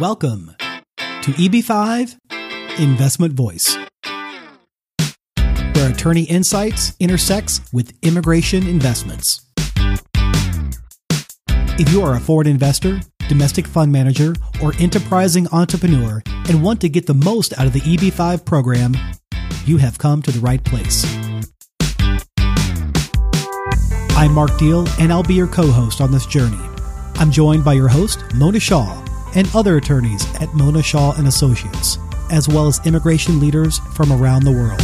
Welcome to EB-5 Investment Voice, where attorney insights intersects with immigration investments. If you are a foreign investor, domestic fund manager, or enterprising entrepreneur and want to get the most out of the EB-5 program, you have come to the right place. I'm Mark Deal, and I'll be your co-host on this journey. I'm joined by your host, Mona Shaw, and other attorneys at Mona Shaw & Associates, as well as immigration leaders from around the world.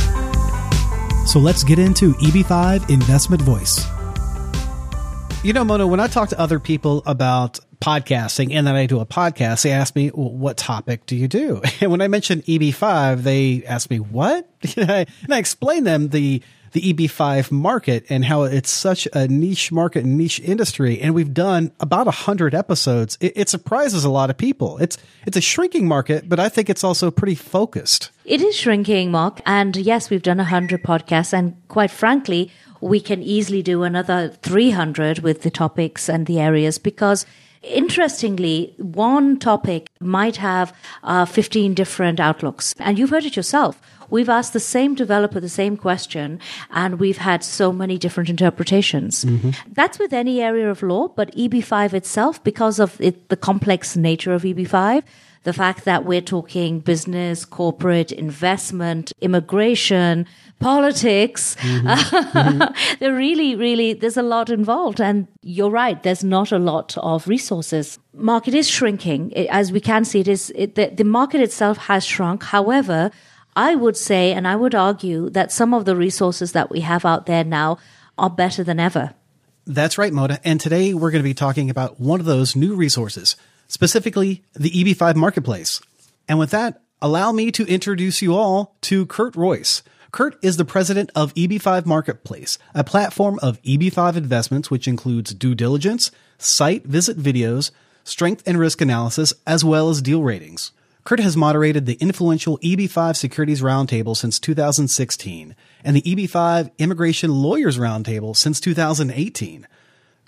So let's get into EB-5 Investment Voice. You know, Mona, when I talk to other people about podcasting and then I do a podcast, they ask me, well, what topic do you do? And when I mention EB-5, they ask me, what? And I explain them the EB-5 market and how it's such a niche market and niche industry. And we've done about 100 episodes. It surprises a lot of people. It's a shrinking market, but I think it's also pretty focused. It is shrinking, Mark. And yes, we've done 100 podcasts. And quite frankly, we can easily do another 300 with the topics and the areas because interestingly, one topic might have 15 different outlooks. And you've heard it yourself. We've asked the same developer the same question, and we've had so many different interpretations. Mm-hmm. That's with any area of law, but EB-5 itself, because of the complex nature of EB-5, the fact that we're talking business, corporate, investment, immigration, politics, mm-hmm. There's a lot involved. And you're right, there's not a lot of resources. Market is shrinking. As we can see, the market itself has shrunk. However, I would say, and I would argue, that some of the resources that we have out there now are better than ever. That's right, Mona. And today we're going to be talking about one of those new resources, specifically the EB-5 Marketplace. And with that, allow me to introduce you all to Kurt Royce. Kurt is the president of EB-5 Marketplace, a platform of EB-5 investments, which includes due diligence, site visit videos, strength and risk analysis, as well as deal ratings. Kurt has moderated the influential EB-5 Securities Roundtable since 2016 and the EB-5 Immigration Lawyers Roundtable since 2018.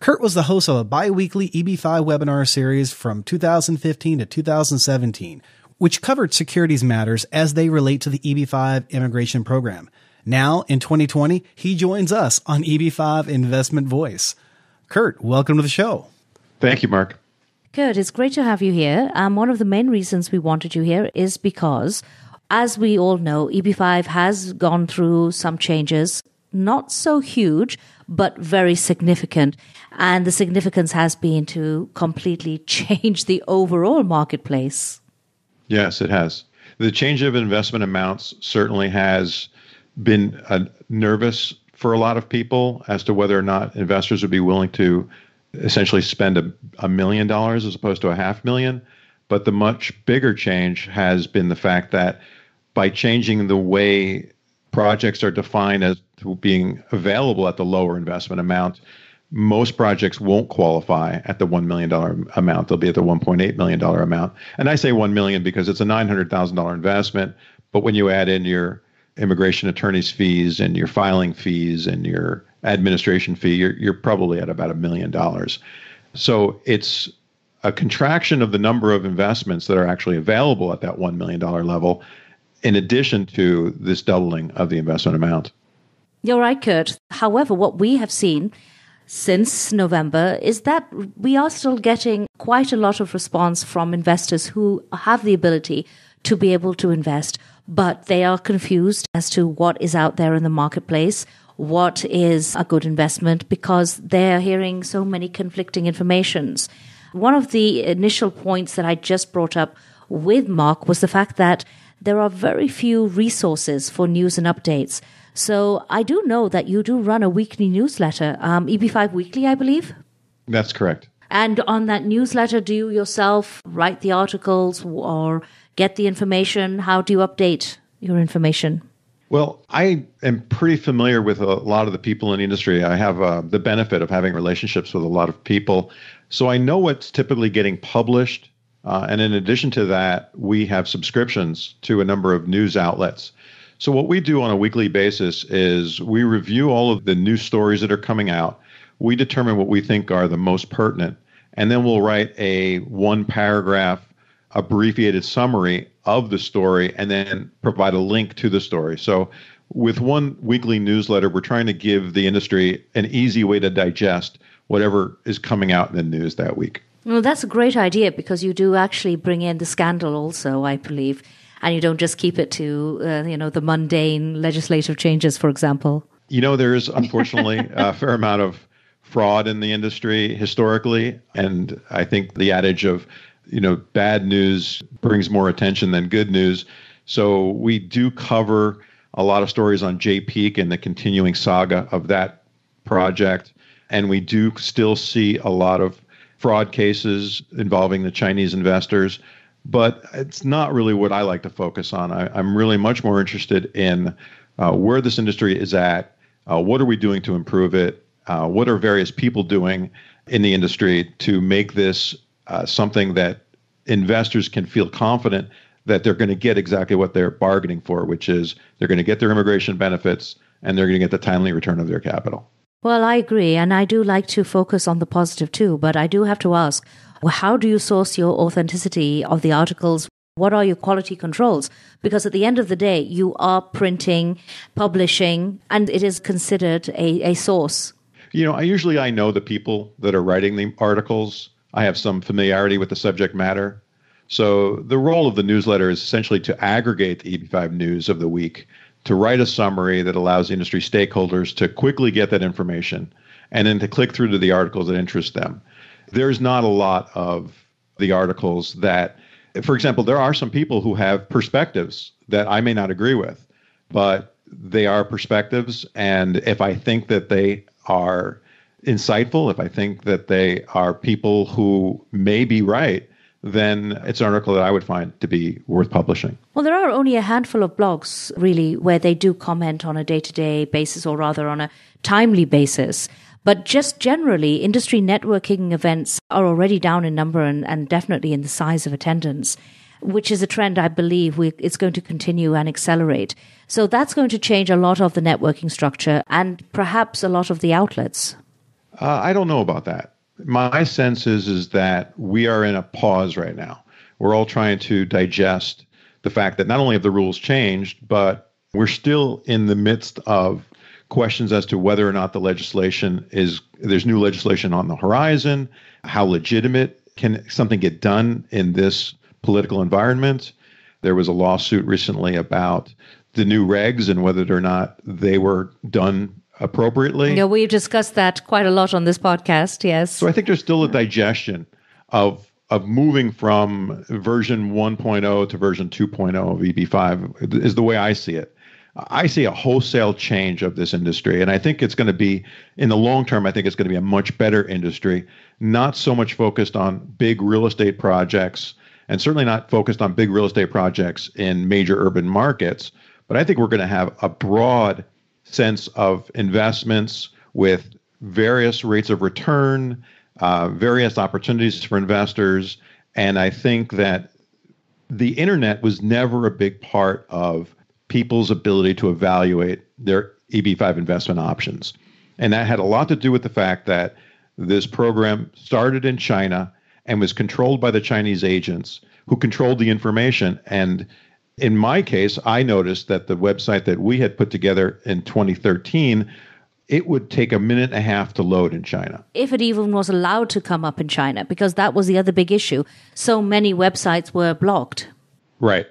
Kurt was the host of a bi-weekly EB-5 webinar series from 2015 to 2017, which covered securities matters as they relate to the EB-5 immigration program. Now, in 2020, he joins us on EB-5 Investment Voice. Kurt, welcome to the show. Thank you, Mark. Good. It's great to have you here. One of the main reasons we wanted you here is because, as we all know, EB-5 has gone through some changes, not so huge, but very significant. And the significance has been to completely change the overall marketplace. Yes, it has. The change of investment amounts certainly has been nervous for a lot of people as to whether or not investors would be willing to essentially spend $1 million as opposed to $500,000. But the much bigger change has been the fact that by changing the way projects are defined as being available at the lower investment amount, most projects won't qualify at the $1 million amount. They'll be at the $1.8 million amount. And I say $1 million because it's a $900,000 investment. But when you add in your immigration attorney's fees and your filing fees and your administration fee, you're probably at about $1 million. So it's a contraction of the number of investments that are actually available at that $1 million level, in addition to this doubling of the investment amount. You're right, Kurt. However, what we have seen since November is that we are still getting quite a lot of response from investors who have the ability to be able to invest, but they are confused as to what is out there in the marketplace, what is a good investment, because they're hearing so many conflicting informations. One of the initial points that I just brought up with Mark was the fact that there are very few resources for news and updates. So I do know that you do run a weekly newsletter, EB-5 Weekly, I believe? That's correct. And on that newsletter, do you yourself write the articles or get the information? How do you update your information? Well, I am pretty familiar with a lot of the people in the industry. I have the benefit of having relationships with a lot of people. So I know what's typically getting published. And in addition to that, we have subscriptions to a number of news outlets. So what we do on a weekly basis is we review all of the news stories that are coming out. We determine what we think are the most pertinent. And then we'll write a one-paragraph abbreviated summary of the story and then provide a link to the story. So with one weekly newsletter, we're trying to give the industry an easy way to digest whatever is coming out in the news that week. Well, that's a great idea because you do actually bring in the scandal also, I believe, and you don't just keep it to, the mundane legislative changes, for example. There is unfortunately a fair amount of fraud in the industry historically. And I think the adage of, bad news brings more attention than good news. So we do cover a lot of stories on JPEAK and the continuing saga of that project. And we do still see a lot of fraud cases involving the Chinese investors. But it's not really what I like to focus on. I'm really much more interested in where this industry is at. What are we doing to improve it? What are various people doing in the industry to make this something that investors can feel confident that they're going to get exactly what they're bargaining for, which is they're going to get their immigration benefits and they're going to get the timely return of their capital. Well, I agree. And I do like to focus on the positive too. But I do have to ask, how do you source your authenticity of the articles? What are your quality controls? Because at the end of the day, you are printing, publishing, and it is considered a source. I know the people that are writing the articles. I have some familiarity with the subject matter. So the role of the newsletter is essentially to aggregate the EB-5 news of the week, to write a summary that allows industry stakeholders to quickly get that information and then to click through to the articles that interest them. There's not a lot of the articles that, for example, there are some people who have perspectives that I may not agree with, but they are perspectives. And if I think that they are insightful, if I think that they are people who may be right, then it's an article that I would find to be worth publishing. Well, there are only a handful of blogs, really, where they do comment on a day-to-day basis, or rather on a timely basis. But just generally, industry networking events are already down in number and definitely in the size of attendance, which is a trend I believe it's going to continue and accelerate. So that's going to change a lot of the networking structure and perhaps a lot of the outlets. I don't know about that. My sense is that we are in a pause right now. We're all trying to digest the fact that not only have the rules changed, but we're still in the midst of questions as to whether or not the there's new legislation on the horizon, how legitimate can something get done in this political environment. There was a lawsuit recently about the new regs and whether or not they were done appropriately. Yeah, we've discussed that quite a lot on this podcast, yes. So I think there's still a digestion of moving from version 1.0 to version 2.0 of EB-5 is the way I see it. I see a wholesale change of this industry, and I think it's going to be, in the long term, I think it's going to be a much better industry, not so much focused on big real estate projects, and certainly not focused on big real estate projects in major urban markets, but I think we're going to have a broad sense of investments with various rates of return, various opportunities for investors. And I think that the internet was never a big part of people's ability to evaluate their EB-5 investment options. And that had a lot to do with the fact that this program started in China and was controlled by the Chinese agents who controlled the information. And in my case, I noticed that the website that we had put together in 2013, it would take a minute and a half to load in China. If it even was allowed to come up in China, because that was the other big issue. So many websites were blocked. Right.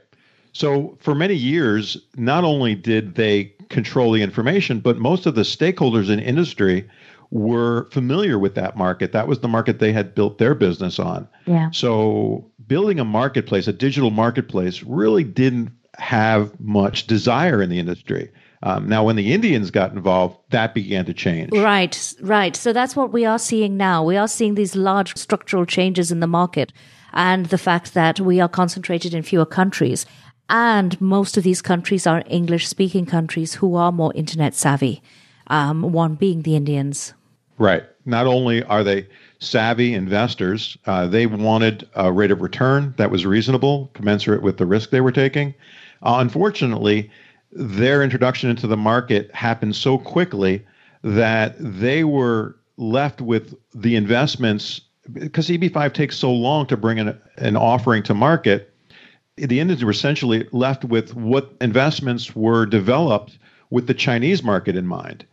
So for many years, not only did they control the information, but most of the stakeholders in industry were familiar with that market. That was the market they had built their business on. Yeah. So building a marketplace, a digital marketplace, really didn't have much desire in the industry. Now, when the Indians got involved, that began to change. Right. So that's what we are seeing now. We are seeing these large structural changes in the market and the fact that we are concentrated in fewer countries. And most of these countries are English-speaking countries who are more internet savvy, one being the Indians. Right. Not only are they savvy investors, they wanted a rate of return that was reasonable, commensurate with the risk they were taking. Unfortunately, their introduction into the market happened so quickly that they were left with the investments because EB-5 takes so long to bring an offering to market, the Indians were essentially left with what investments were developed with the Chinese market in mind.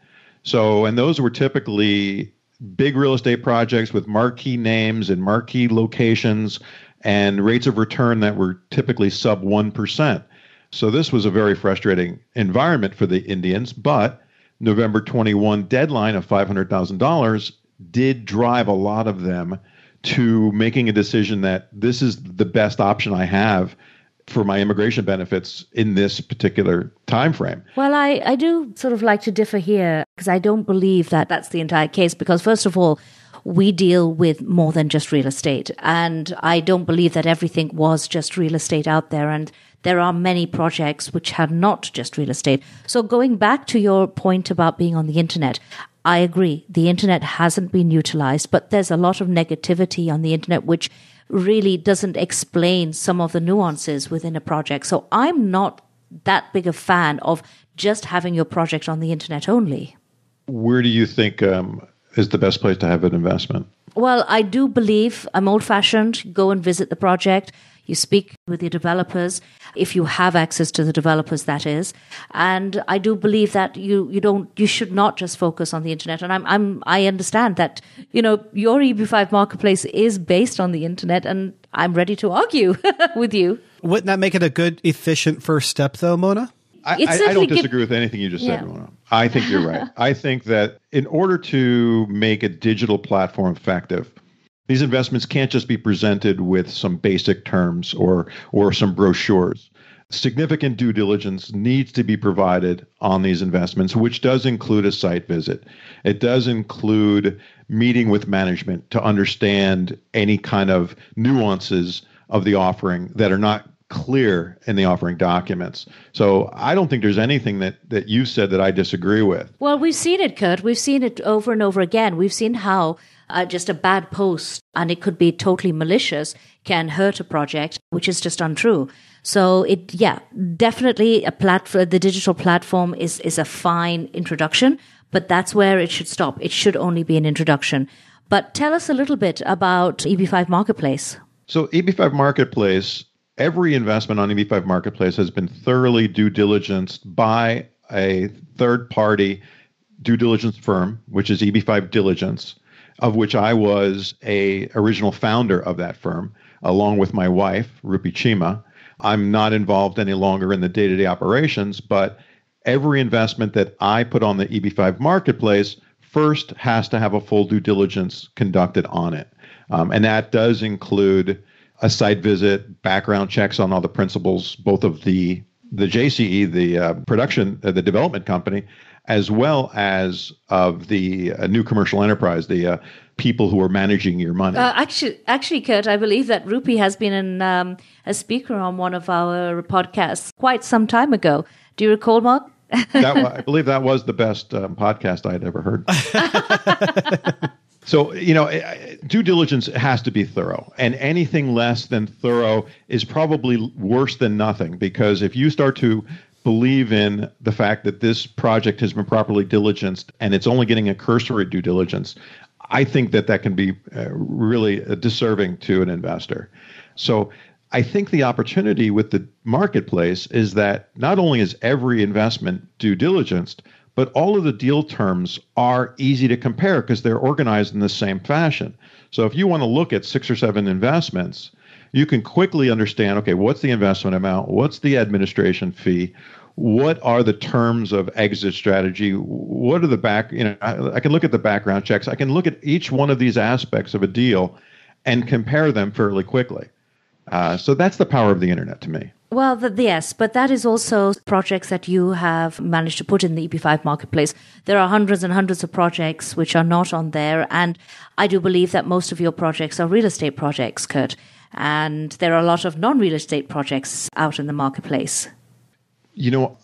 So, and those were typically big real estate projects with marquee names and marquee locations and rates of return that were typically sub 1%. So this was a very frustrating environment for the Indians, but November 21 deadline of $500,000 did drive a lot of them to making a decision that this is the best option I have for my immigration benefits in this particular time frame. Well, I do sort of like to differ here because I don't believe that that's the entire case because, first of all, we deal with more than just real estate. And I don't believe that everything was just real estate out there. And there are many projects which had not just real estate. So going back to your point about being on the internet, I agree. The internet hasn't been utilized, but there's a lot of negativity on the internet which really doesn't explain some of the nuances within a project. So I'm not that big a fan of just having your project on the internet only. Where do you think is the best place to have an investment? Well, I do believe I'm old-fashioned. Go and visit the project. You speak with your developers, if you have access to the developers, that is. And I do believe that you should not just focus on the internet. And I understand that, your EB-5 marketplace is based on the internet, and I'm ready to argue with you. Wouldn't that make it a good, efficient first step, though, Mona? I don't disagree with anything you just said, Mona. I think you're right. I think that in order to make a digital platform effective, these investments can't just be presented with some basic terms or some brochures. Significant due diligence needs to be provided on these investments, which does include a site visit. It does include meeting with management to understand any kind of nuances of the offering that are not clear in the offering documents. So I don't think there's anything that you said that I disagree with. Well, we've seen it, Kurt. We've seen it over and over again. We've seen how just a bad post, and it could be totally malicious, can hurt a project, which is just untrue. So definitely the digital platform is a fine introduction, but that's where it should stop. It should only be an introduction. But tell us a little bit about EB-5 Marketplace. So EB-5 Marketplace, every investment on EB-5 Marketplace has been thoroughly due diligenced by a third-party due diligence firm, which is EB-5 Diligence, of which I was a original founder of that firm, along with my wife, Rupi Chima. I'm not involved any longer in the day-to-day operations, but every investment that I put on the EB-5 Marketplace first has to have a full due diligence conducted on it. And that does include a site visit, background checks on all the principals, both of the JCE, the development company, as well as of the new commercial enterprise, the people who are managing your money. Actually, Kurt, I believe that Rupi has been a speaker on one of our podcasts quite some time ago. Do you recall, Mark? I believe that was the best podcast I had ever heard. So, due diligence has to be thorough, and anything less than thorough is probably worse than nothing, because if you start to believe in the fact that this project has been properly diligenced and it's only getting a cursory due diligence, I think that can be really disserving to an investor. So I think the opportunity with the marketplace is that not only is every investment due diligenced, but all of the deal terms are easy to compare because they're organized in the same fashion. So if you want to look at 6 or 7 investments, you can quickly understand, okay, what's the investment amount? What's the administration fee? What are the terms of exit strategy? What are the I can look at the background checks. I can look at each one of these aspects of a deal and compare them fairly quickly. So that's the power of the internet to me. Well, yes, but that is also projects that you have managed to put in the EB-5 marketplace. There are hundreds and hundreds of projects which are not on there, and I do believe that most of your projects are real estate projects, Kurt, and there are a lot of non-real estate projects out in the marketplace.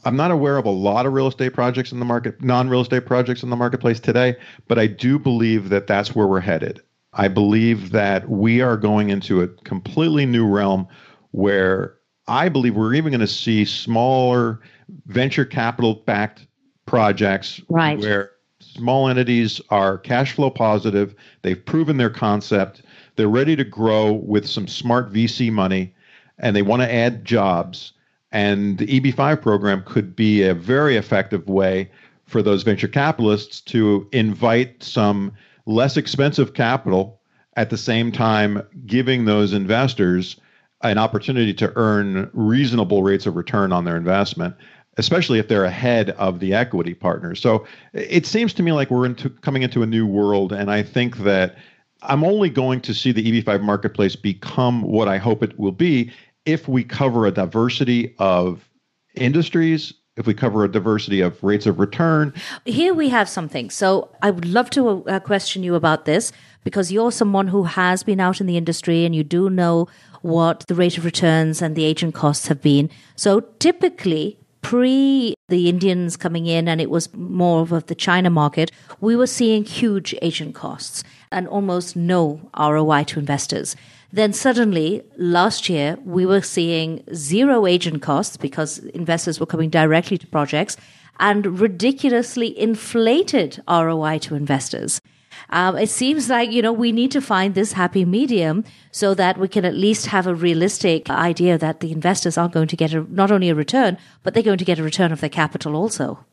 I'm not aware of a lot of real estate projects in the market, non-real estate projects in the marketplace today, but I do believe that that's where we're headed. I believe that we are going into a completely new realm where I believe we're even going to see smaller venture capital-backed projects where small entities are cash flow positive. They've proven their concept. They're ready to grow with some smart VC money, and they want to add jobs. And the EB-5 program could be a very effective way for those venture capitalists to invite some less expensive capital, at the same time giving those investors an opportunity to earn reasonable rates of return on their investment, especially if they're ahead of the equity partners. So it seems to me like we're coming into a new world, and I think that I'm only going to see the EB-5 marketplace become what I hope it will be if we cover a diversity of industries, if we cover a diversity of rates of return. Here we have something. So I would love to question you about this, because you're someone who has been out in the industry and you do know what the rate of returns and the agent costs have been. So typically, pre the Indians coming in and it was more of the China market, we were seeing huge agent costs and almost no ROI to investors. Then suddenly, last year, we were seeing zero agent costs because investors were coming directly to projects and ridiculously inflated ROI to investors. It seems like, we need to find this happy medium so that we can at least have a realistic idea that the investors are going to get not only a return, but they're going to get a return of their capital also.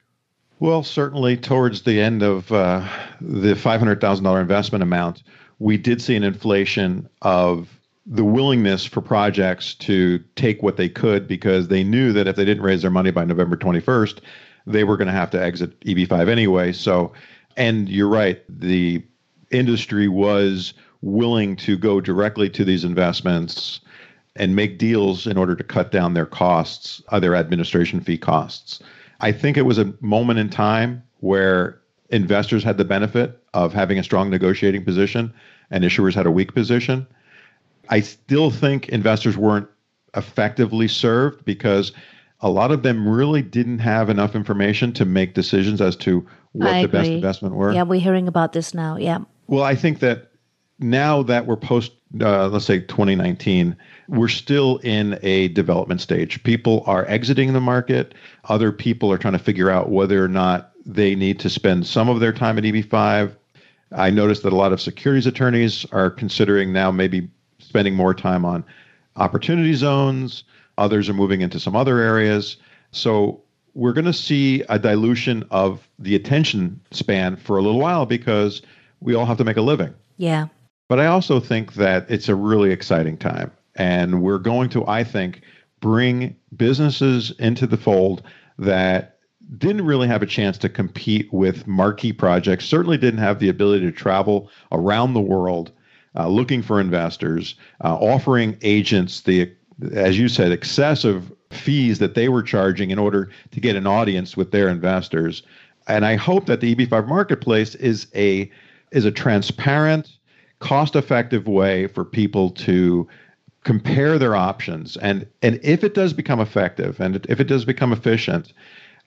Well, certainly towards the end of the $500,000 investment amount, we did see an inflation of the willingness for projects to take what they could, because they knew that if they didn't raise their money by November 21st, they were going to have to exit EB-5 anyway. So, and you're right, the industry was willing to go directly to these investments and make deals in order to cut down their costs, their administration fee costs. I think it was a moment in time where investors had the benefit of having a strong negotiating position and issuers had a weak position. I still think investors weren't effectively served because a lot of them really didn't have enough information to make decisions as to what the best investment were. Yeah, we're hearing about this now. Yeah. Well, I think that now that we're post, let's say 2019, we're still in a development stage. People are exiting the market. Other people are trying to figure out whether or not they need to spend some of their time at EB-5. I noticed that a lot of securities attorneys are considering now maybe spending more time on opportunity zones. Others are moving into some other areas. So we're going to see a dilution of the attention span for a little while because we all have to make a living. Yeah. But I also think that it's a really exciting time. And we're going to, I think, bring businesses into the fold that didn't really have a chance to compete with marquee projects, certainly didn't have the ability to travel around the world looking for investors, offering agents the, as you said, excessive fees that they were charging in order to get an audience with their investors. And I hope that the EB-5 marketplace is a transparent, cost-effective way for people to compare their options. And if it does become effective and if it does become efficient,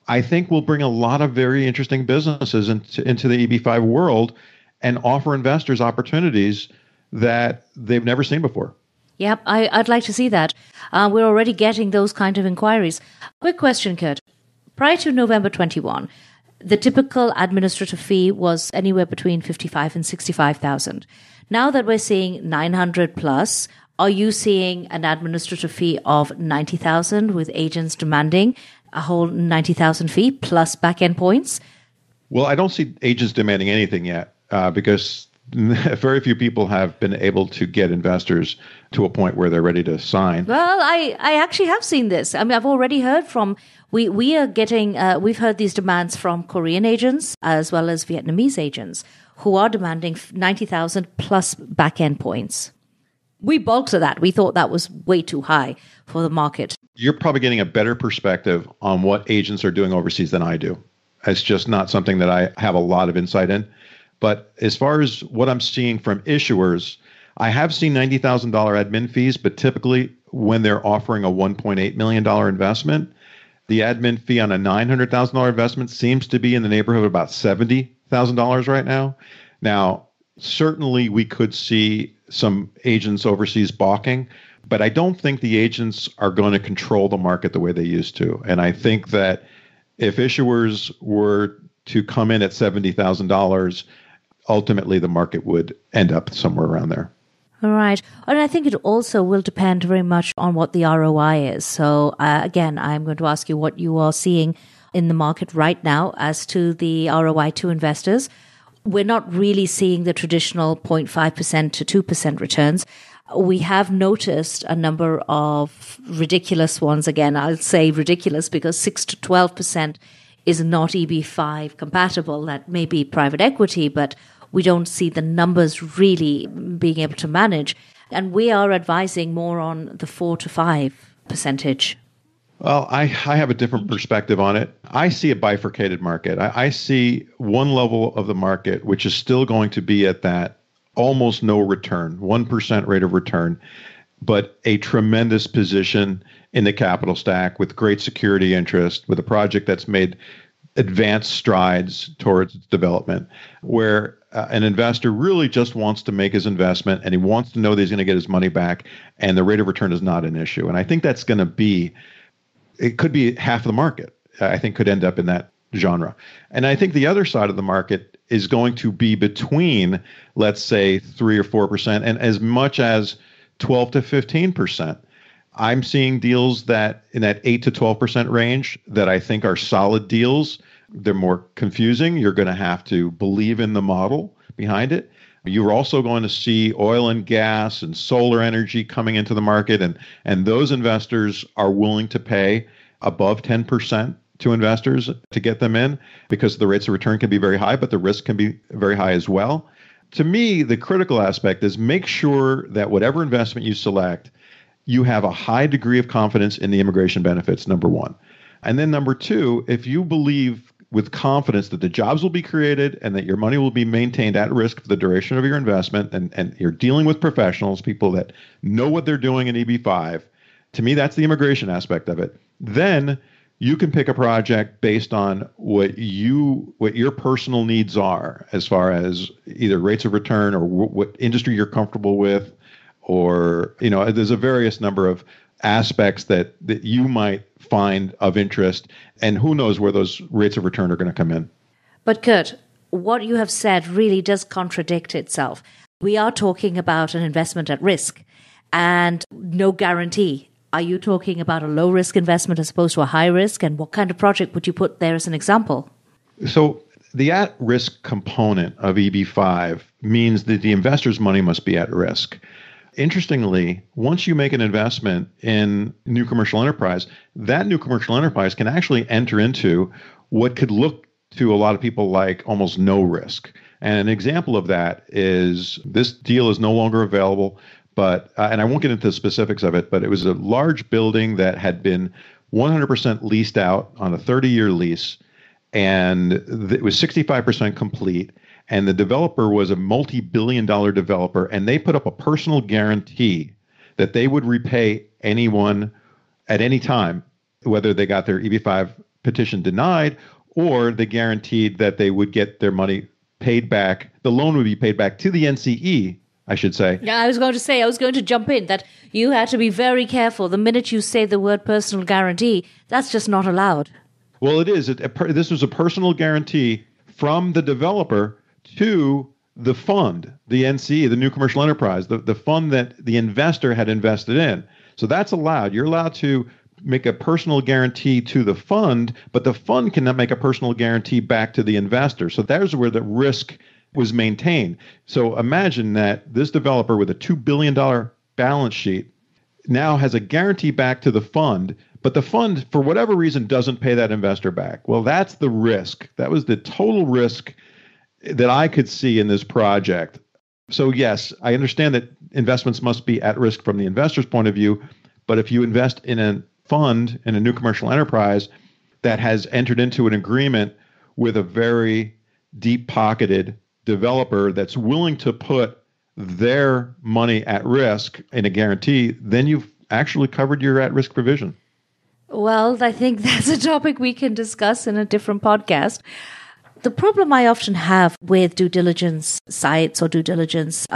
I think we'll bring a lot of very interesting businesses into the EB-5 world and offer investors opportunities that they've never seen before. Yep, I'd like to see that. We're already getting those kind of inquiries. Quick question, Kurt. Prior to November 21, the typical administrative fee was anywhere between 55 and 65,000. Now that we're seeing 900 plus, are you seeing an administrative fee of 90,000 with agents demanding a whole 90,000 fee plus back-end points? Well, I don't see agents demanding anything yet because very few people have been able to get investors to a point where they're ready to sign. Well, I actually have seen this. I mean, I've already heard from, we are getting, we've heard these demands from Korean agents as well as Vietnamese agents who are demanding 90,000 plus back-end points. We balked at that. We thought that was way too high for the market. You're probably getting a better perspective on what agents are doing overseas than I do. It's just not something that I have a lot of insight in. But as far as what I'm seeing from issuers, I have seen $90,000 admin fees, but typically when they're offering a $1.8 million investment, the admin fee on a $900,000 investment seems to be in the neighborhood of about $70,000 right now. Now, certainly we could see some agents overseas balking, but I don't think the agents are going to control the market the way they used to. And I think that if issuers were to come in at $70,000, ultimately the market would end up somewhere around there. All right. And I think it also will depend very much on what the ROI is. So again, I'm going to ask you what you are seeing in the market right now as to the ROI to investors. We're not really seeing the traditional 0.5% to 2% returns. We have noticed a number of ridiculous ones. Again, I'll say ridiculous because 6 to 12% is not EB-5 compatible. That may be private equity, but we don't see the numbers really being able to manage. And we are advising more on the 4 to 5%. Well, I have a different perspective on it. I see a bifurcated market. I see one level of the market, which is still going to be at that almost no return, 1% rate of return, but a tremendous position in the capital stack with great security interest, with a project that's made advanced strides towards its development, where an investor really just wants to make his investment and he wants to know that he's going to get his money back, and the rate of return is not an issue. And I think that's going to be, it could be half of the market, I think could end up in that genre. And I think the other side of the market is going to be between, let's say, 3 or 4% and as much as 12 to 15%. I'm seeing deals that in that 8 to 12% range that I think are solid deals. They're more confusing. You're going to have to believe in the model behind it. You're also going to see oil and gas and solar energy coming into the market, and those investors are willing to pay above 10% to investors to get them in because the rates of return can be very high, but the risk can be very high as well. To me, the critical aspect is make sure that whatever investment you select, you have a high degree of confidence in the immigration benefits, number one. And then number two, if you believe with confidence that the jobs will be created and that your money will be maintained at risk for the duration of your investment, and you're dealing with professionals, people that know what they're doing in EB-5, to me, that's the immigration aspect of it. Then you can pick a project based on what your personal needs are as far as either rates of return or what industry you're comfortable with, or, there's a various number of aspects that you might find of interest, and who knows where those rates of return are going to come in. But Kurt, what you have said really does contradict itself. We are talking about an investment at risk and no guarantee. Are you talking about a low-risk investment as opposed to a high-risk? And what kind of project would you put there as an example? So the at-risk component of EB-5 means that the investor's money must be at risk. Interestingly, once you make an investment in new commercial enterprise, that new commercial enterprise can actually enter into what could look to a lot of people like almost no risk. And an example of that is this deal is no longer available, but and I won't get into the specifics of it, but it was a large building that had been 100% leased out on a 30-year lease, and it was 65% complete. And the developer was a multi-billion-dollar developer, and they put up a personal guarantee that they would repay anyone at any time, whether they got their EB-5 petition denied or they guaranteed that they would get their money paid back. The loan would be paid back to the NCE, I should say. Yeah, I was going to jump in that you had to be very careful. The minute you say the word personal guarantee, that's just not allowed. Well, it is. This was a personal guarantee from the developer to the fund, the NCE, the new commercial enterprise, the fund that the investor had invested in. So that's allowed. You're allowed to make a personal guarantee to the fund, but the fund cannot make a personal guarantee back to the investor. So there's where the risk was maintained. So imagine that this developer with a $2 billion balance sheet now has a guarantee back to the fund, but the fund, for whatever reason, doesn't pay that investor back. Well, that's the risk. That was the total risk that I could see in this project. So yes, I understand that investments must be at risk from the investor's point of view, but if you invest in a fund, in a new commercial enterprise that has entered into an agreement with a very deep-pocketed developer that's willing to put their money at risk in a guarantee, then you've actually covered your at-risk provision. Well, I think that's a topic we can discuss in a different podcast. The problem I often have with due diligence sites or due diligence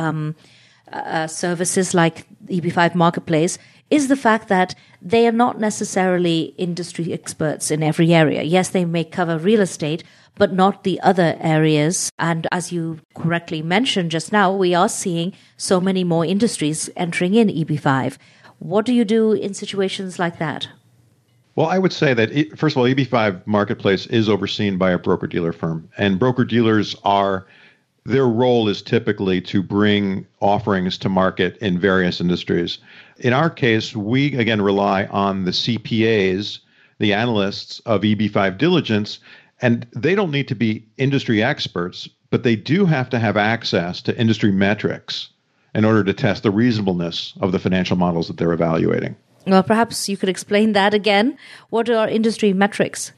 services like EB-5 Marketplace is the fact that they are not necessarily industry experts in every area. Yes, they may cover real estate, but not the other areas. And as you correctly mentioned just now, we are seeing so many more industries entering in EB-5. What do you do in situations like that? Well, I would say that, first of all, EB-5 Marketplace is overseen by a broker-dealer firm. And broker-dealers their role is typically to bring offerings to market in various industries. In our case, we, again, rely on the CPAs, the analysts of EB-5 diligence, and they don't need to be industry experts, but they do have to have access to industry metrics in order to test the reasonableness of the financial models that they're evaluating. Well, perhaps you could explain that again. What are industry metrics?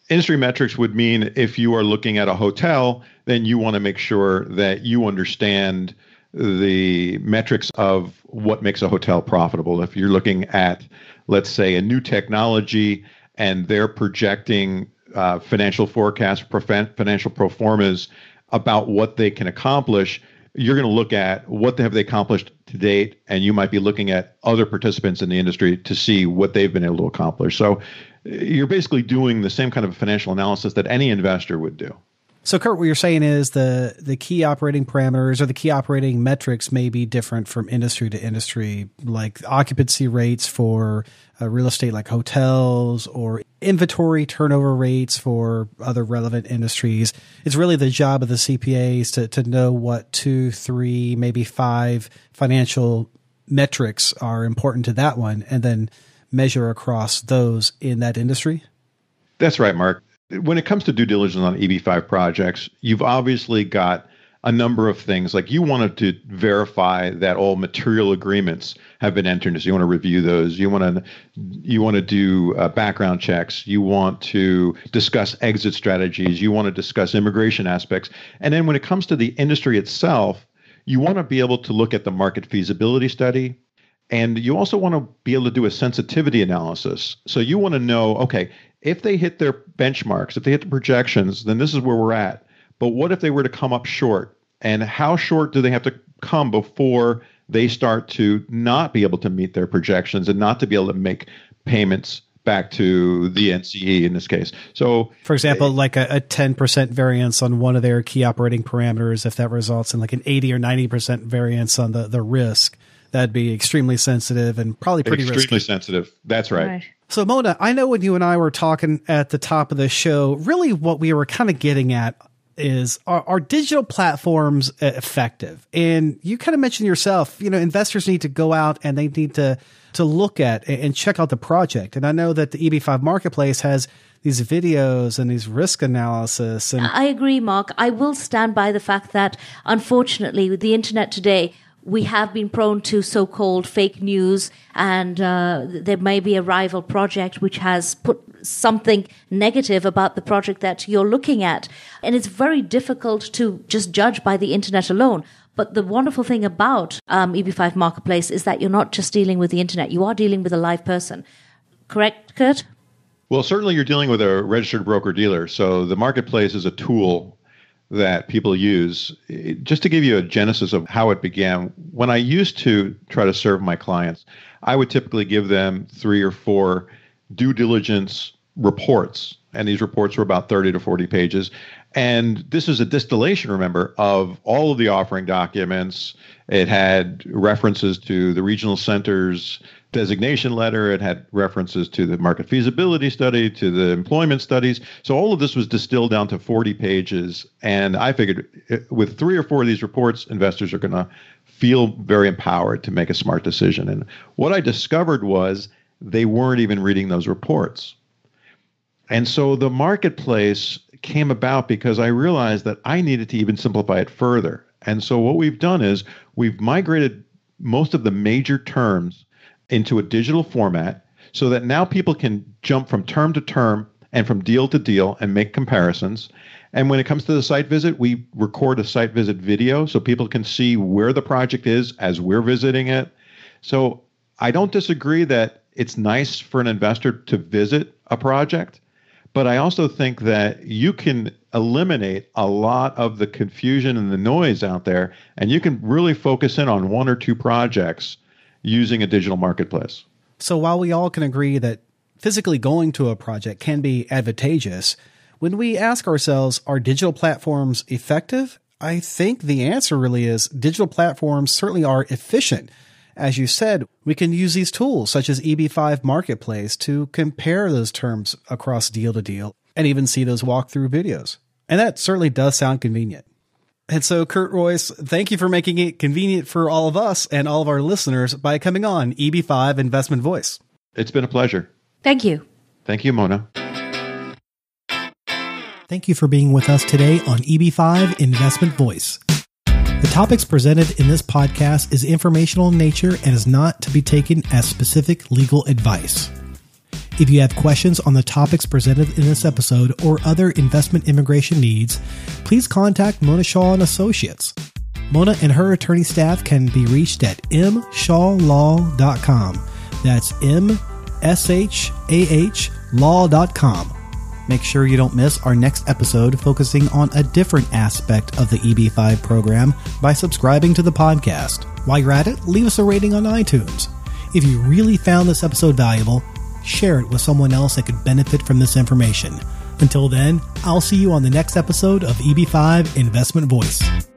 Industry metrics would mean if you are looking at a hotel, then you want to make sure that you understand the metrics of what makes a hotel profitable. If you're looking at, let's say, a new technology and they're projecting financial forecasts, financial pro formas about what they can accomplish, you're going to look at what have they accomplished to date, and you might be looking at other participants in the industry to see what they've been able to accomplish. So you're basically doing the same kind of financial analysis that any investor would do. So, Kurt, what you're saying is the key operating parameters or the key operating metrics may be different from industry to industry, like occupancy rates for real estate like hotels or inventory turnover rates for other relevant industries. It's really the job of the CPAs to know what 2, 3, maybe 5 financial metrics are important to that one and then measure across those in that industry? That's right, Mark. When it comes to due diligence on EB-5 projects, you've obviously got a number of things. Like you wanted to verify that all material agreements have been entered. So you want to review those. You want to do background checks. You want to discuss exit strategies. You want to discuss immigration aspects. And then when it comes to the industry itself, you want to be able to look at the market feasibility study. And you also want to be able to do a sensitivity analysis. So you want to know, okay, if they hit their benchmarks, if they hit the projections, then this is where we're at. But what if they were to come up short? And how short do they have to come before they start to not be able to meet their projections and not to be able to make payments back to the NCE in this case? So, for example, like a 10% variance on one of their key operating parameters, if that results in like an 80 or 90% variance on the risk, that'd be extremely sensitive and probably pretty risky. Extremely sensitive. That's right. So, Mona, I know when you and I were talking at the top of the show, really what we were kind of getting at is, are digital platforms effective? And you kind of mentioned yourself, investors need to go out and they need to look at and check out the project. And I know that the EB-5 Marketplace has these videos and these risk analysis. And I agree, Mark. I will stand by the fact that, unfortunately, with the internet today, we have been prone to so-called fake news, and there may be a rival project which has put something negative about the project that you're looking at. And it's very difficult to just judge by the internet alone. But the wonderful thing about EB-5 Marketplace is that you're not just dealing with the internet. You are dealing with a live person. Correct, Kurt? Well, certainly you're dealing with a registered broker-dealer. So the marketplace is a tool that people use. Just to give you a genesis of how it began, when I used to try to serve my clients, I would typically give them 3 or 4 due diligence reports. And these reports were about 30 to 40 pages. And this is a distillation, remember, of all of the offering documents. It had references to the regional center's designation letter. It had references to the market feasibility study, to the employment studies. So all of this was distilled down to 40 pages. And I figured with 3 or 4 of these reports, investors are going to feel very empowered to make a smart decision. And what I discovered was they weren't even reading those reports. And so the marketplace came about because I realized that I needed to even simplify it further. And so what we've done is we've migrated most of the major terms into a digital format so that now people can jump from term to term and from deal to deal and make comparisons. And when it comes to the site visit, we record a site visit video so people can see where the project is as we're visiting it. So I don't disagree that it's nice for an investor to visit a project, But I also think that you can eliminate a lot of the confusion and the noise out there, and you can really focus in on one or two projects using a digital marketplace. So while we all can agree that physically going to a project can be advantageous, when we ask ourselves, are digital platforms effective? I think the answer really is digital platforms certainly are efficient. As you said, we can use these tools such as EB-5 Marketplace to compare those terms across deal to deal and even see those walkthrough videos. And that certainly does sound convenient. And so, Kurt Royce, thank you for making it convenient for all of us and all of our listeners by coming on EB-5 Investment Voice. It's been a pleasure. Thank you. Thank you, Mona. Thank you for being with us today on EB-5 Investment Voice. The topics presented in this podcast is informational in nature and is not to be taken as specific legal advice. If you have questions on the topics presented in this episode or other investment immigration needs, please contact Mona Shaw & Associates. Mona and her attorney staff can be reached at mshawlaw.com. That's MSHAH law.com. Make sure you don't miss our next episode focusing on a different aspect of the EB-5 program by subscribing to the podcast. While you're at it, leave us a rating on iTunes. If you really found this episode valuable, share it with someone else that could benefit from this information. Until then, I'll see you on the next episode of EB-5 Investment Voice.